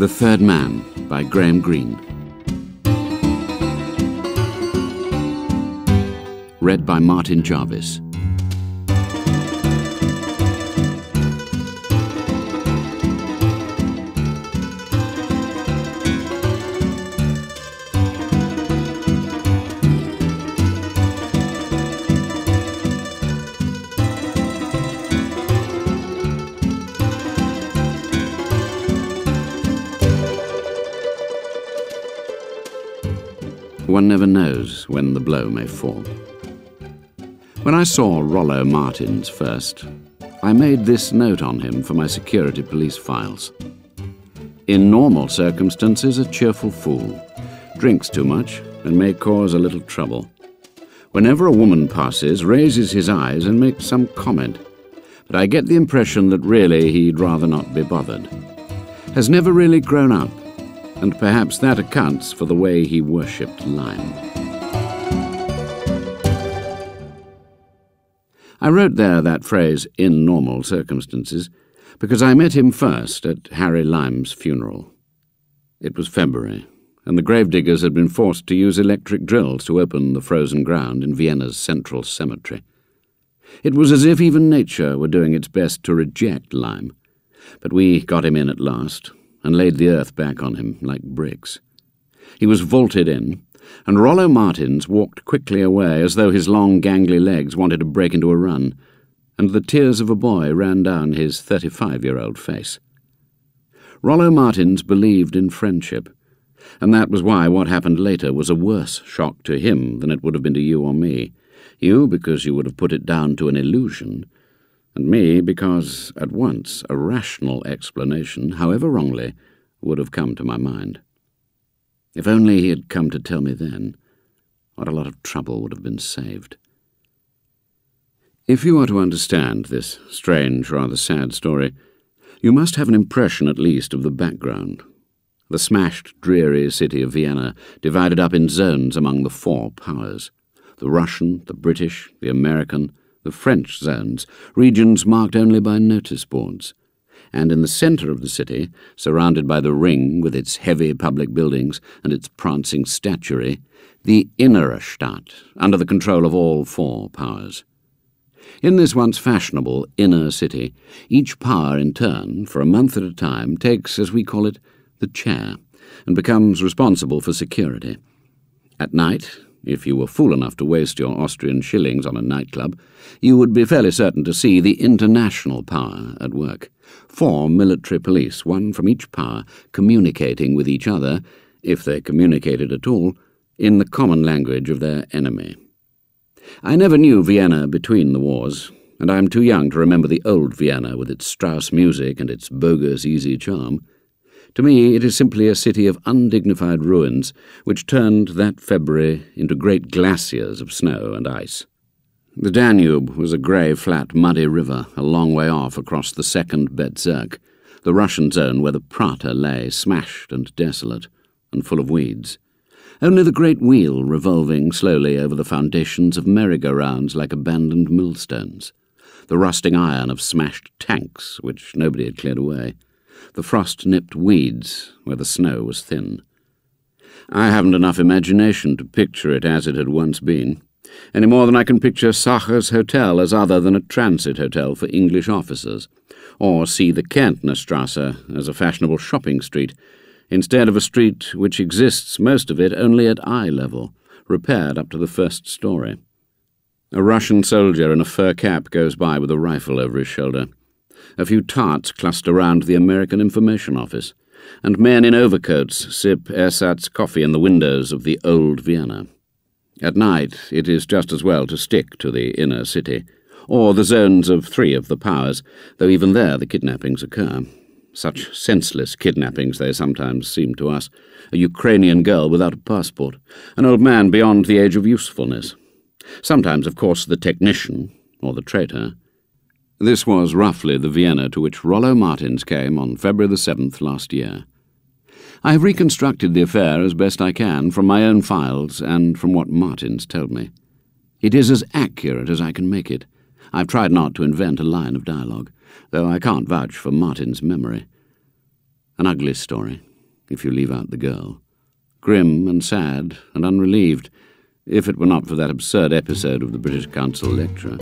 The Third Man by Graham Greene. Read by Martin Jarvis. One never knows when the blow may fall. When I saw Rollo Martins first, I made this note on him for my security police files. In normal circumstances, a cheerful fool, drinks too much and may cause a little trouble. Whenever a woman passes, raises his eyes and makes some comment, but I get the impression that really he'd rather not be bothered. Has never really grown up, and perhaps that accounts for the way he worshipped lime. I wrote there that phrase, in normal circumstances, because I met him first at Harry Lime's funeral. It was February, and the gravediggers had been forced to use electric drills to open the frozen ground in Vienna's central cemetery. It was as if even nature were doing its best to reject Lime, but we got him in at last, and laid the earth back on him like bricks. He was vaulted in, and Rollo Martins walked quickly away as though his long, gangly legs wanted to break into a run, and the tears of a boy ran down his 35-year-old face. Rollo Martins believed in friendship, and that was why what happened later was a worse shock to him than it would have been to you or me. You, because you would have put it down to an illusion, and me because, at once, a rational explanation, however wrongly, would have come to my mind. If only he had come to tell me then, what a lot of trouble would have been saved. If you are to understand this strange, rather sad story, you must have an impression at least of the background. The smashed, dreary city of Vienna, divided up in zones among the four powers: the Russian, the British, the American, the French zones, regions marked only by notice boards. And in the centre of the city, surrounded by the ring with its heavy public buildings and its prancing statuary, the innere Stadt, under the control of all four powers. In this once fashionable inner city, each power in turn, for a month at a time, takes, as we call it, the chair, and becomes responsible for security. At night, if you were fool enough to waste your Austrian shillings on a nightclub, you would be fairly certain to see the international power at work. 4 military police, one from each power, communicating with each other, if they communicated at all, in the common language of their enemy. I never knew Vienna between the wars, and I am too young to remember the old Vienna with its Strauss music and its bogus easy charm. To me, it is simply a city of undignified ruins, which turned that February into great glaciers of snow and ice. The Danube was a grey, flat, muddy river a long way off across the second Bezirk, the Russian zone where the Prater lay, smashed and desolate, and full of weeds. Only the great wheel revolving slowly over the foundations of merry-go-rounds like abandoned millstones, the rusting iron of smashed tanks which nobody had cleared away, the frost-nipped weeds where the snow was thin. I haven't enough imagination to picture it as it had once been, any more than I can picture Sacher's Hotel as other than a transit hotel for English officers, or see the Kärntnerstrasse as a fashionable shopping street, instead of a street which exists, most of it, only at eye level, repaired up to the first story. A Russian soldier in a fur cap goes by with a rifle over his shoulder. A few tarts cluster round the American Information Office, and men in overcoats sip ersatz coffee in the windows of the old Vienna. At night, it is just as well to stick to the inner city, or the zones of 3 of the powers, though even there the kidnappings occur. Such senseless kidnappings they sometimes seem to us. A Ukrainian girl without a passport, an old man beyond the age of usefulness. Sometimes, of course, the technician, or the traitor. This was roughly the Vienna to which Rollo Martins came on February the 7th last year. I have reconstructed the affair as best I can from my own files and from what Martins told me. It is as accurate as I can make it. I've tried not to invent a line of dialogue, though I can't vouch for Martin's memory. An ugly story, if you leave out the girl. Grim and sad and unrelieved, if it were not for that absurd episode of the British Council lecture.